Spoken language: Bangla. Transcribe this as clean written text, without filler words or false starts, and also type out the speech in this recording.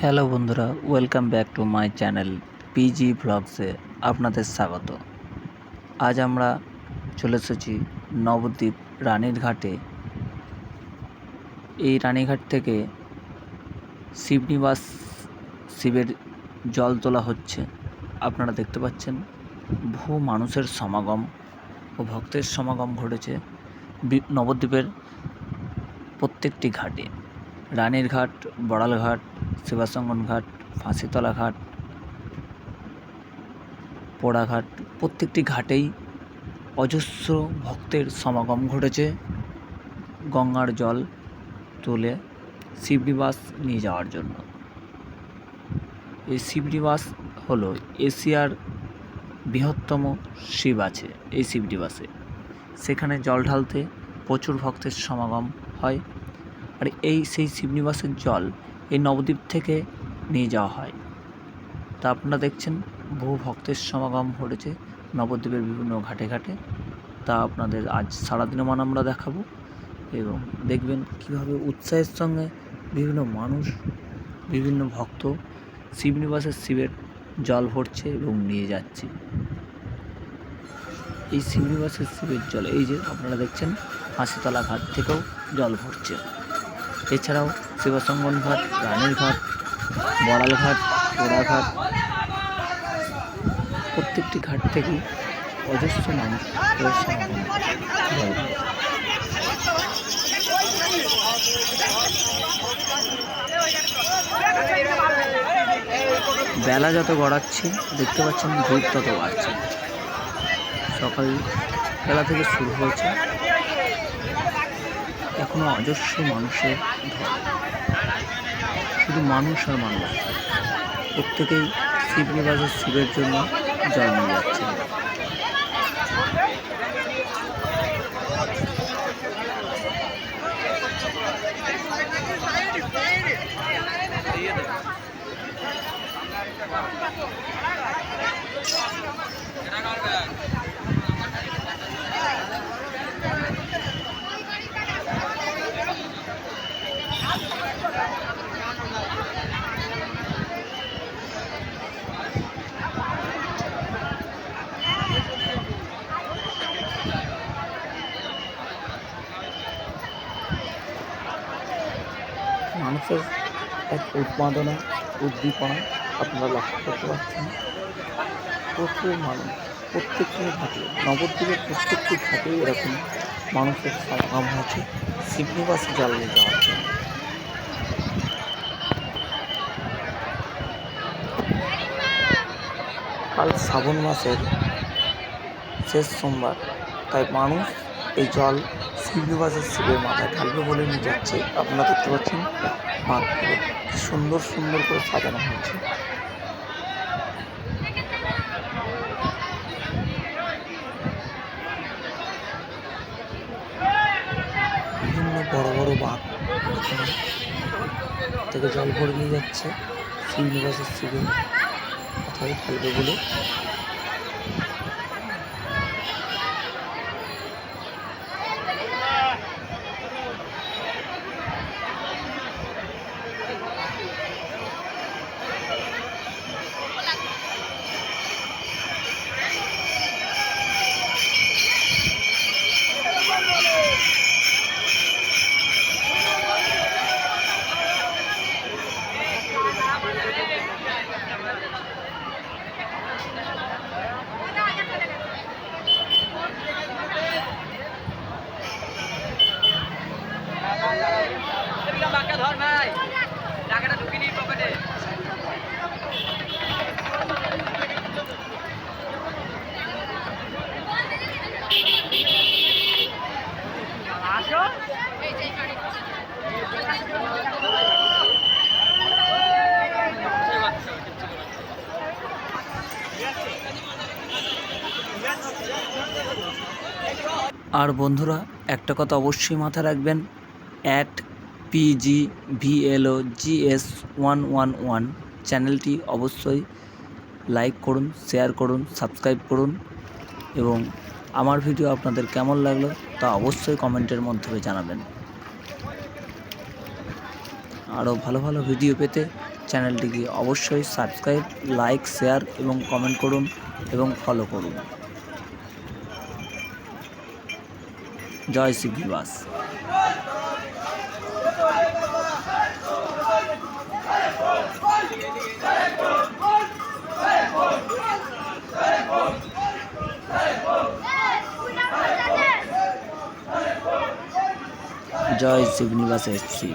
হ্যালো বন্ধুরা, welcome back to my channel PG ব্লগসে আপনাদের স্বাগত। আজ আমরা চলে এসেছি নবদ্বীপ রানীরঘাটে। এই রানীঘাট থেকে শিবনিবাস শিবের জল তোলা হচ্ছে। আপনারা দেখতে পাচ্ছেন বহু মানুষের সমাগম ও ভক্তের সমাগম ঘটেছে নবদ্বীপের প্রত্যেকটি ঘাটে। রানীরঘাট, বড়ালঘাট, শিবাসঙ্গন ঘাট, ফাঁসিতলা ঘাট, পোড়াঘাট, প্রত্যেকটি ঘাটেই অজস্র ভক্তের সমাগম ঘটেছে গঙ্গার জল তুলে শিবনিবাস নিয়ে যাওয়ার জন্য। এই শিবনিবাস হলো এশিয়ার বৃহত্তম শিব আছে এই শিবনিবাসে। সেখানে জল ঢালতে প্রচুর ভক্তের সমাগম হয়। আর সেই শিবনিবাসের জল এই নবদ্বীপ থেকে নিয়ে যাওয়া হয়। তা আপনারা দেখছেন বহু ভক্তের সমাগম ঘটেছে নবদ্বীপের বিভিন্ন ঘাটে ঘাটে। তা আপনাদের আজ সারাদিনের মান আমরা দেখাবো এবং দেখবেন কীভাবে উৎসাহের সঙ্গে বিভিন্ন মানুষ, বিভিন্ন ভক্ত শিবনিবাসের শিবের জল ভরছে এবং নিয়ে যাচ্ছে। এই শিবনিবাসের শিবের জল এই যে আপনারা দেখছেন ফাঁসিতলা ঘাট থেকেও জল ভরছে। এছাড়াও শিবাসঙ্গন ঘাট, রানীরঘাট, বড়ালঘাট, পোড়াঘাট, প্রত্যেকটি ঘাট থেকেই অজস্র মানুষ বেলা যত গড়াচ্ছে দেখতে পাচ্ছেন ভিড় তত বাড়ছে। সকাল বেলা থেকে শুরু হয়েছে, এখনো অজস্র মানুষের ঢল। শুধু মানুষ আর মানুষ, প্রত্যেকেই শিবনিবাসের শিবের জন্য জল নিয়ে যাচ্ছে। মানুষের এক উন্মাদনা, উদ্দীপনা আপনারা লক্ষ্য করতে পারছেন। প্রচুর মানুষ প্রত্যেকটি ঘাটে, নবদ্বীপের প্রত্যেকটি ঘাটেই এরকম মানুষের সমাগম হয়েছে শিবনিবাসে জল নিয়ে যাওয়ার জন্য। কাল শ্রাবণ মাসের শেষ সোমবার, তাই মানুষ এই জল শিবনিবাসের শিবের মাথায় ঢালবে বলে নিয়ে যাচ্ছে। আপনারা দেখতে পাচ্ছেন মাঠগুলো কি সুন্দর সুন্দর করে সাজানো হয়েছে। বিভিন্ন বড় বড় বাঁধ এখানে থেকে জল ভরে নিয়ে যাচ্ছে শিবনিবাসের শিবের মাথায় ঢালবে বলে। আর বন্ধুরা, একটা কথা অবশ্যই মাথায় রাখবেন, @PGVLOGS111 চ্যানেলটি অবশ্যই লাইক করুন, শেয়ার করুন, সাবস্ক্রাইব করুন এবং আমার ভিডিও আপনাদের কেমন লাগলো তা অবশ্যই কমেন্টের মাধ্যমে জানাবেন। আরও ভালো ভালো ভিডিও পেতে চ্যানেলটিকে অবশ্যই সাবস্ক্রাইব, লাইক, শেয়ার এবং কমেন্ট করুন এবং ফলো করুন। জয় শিবলি বাস। জয় শিবনিবাস এসছি।